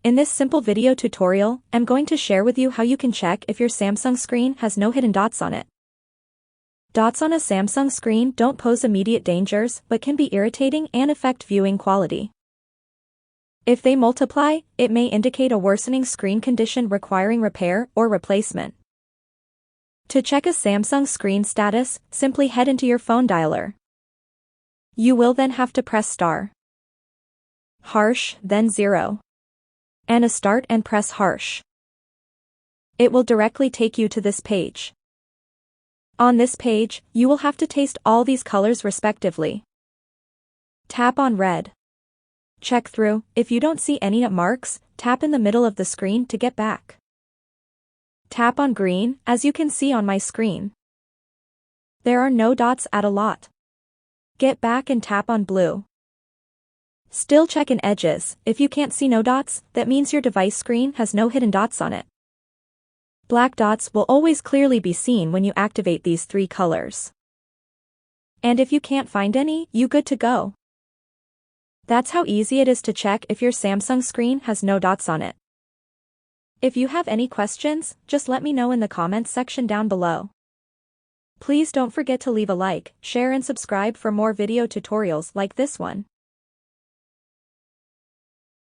In this simple video tutorial, I'm going to share with you how you can check if your Samsung screen has no hidden dots on it. Dots on a Samsung screen don't pose immediate dangers but can be irritating and affect viewing quality. If they multiply, it may indicate a worsening screen condition requiring repair or replacement. To check a Samsung screen status, simply head into your phone dialer. You will then have to press star, harsh, then 0. And a start and press harsh. It will directly take you to this page. On this page, you will have to taste all these colors respectively. Tap on red. Check through. If you don't see any marks, tap in the middle of the screen to get back. Tap on green, as you can see on my screen. There are no dots at a lot. Get back and tap on blue. Still check in edges. If you can't see no dots, that means your device screen has no hidden dots on it. Black dots will always clearly be seen when you activate these 3 colors. And if you can't find any, you good to go. That's how easy it is to check if your Samsung screen has no dots on it. If you have any questions, just let me know in the comments section down below. Please don't forget to leave a like, share and subscribe for more video tutorials like this one.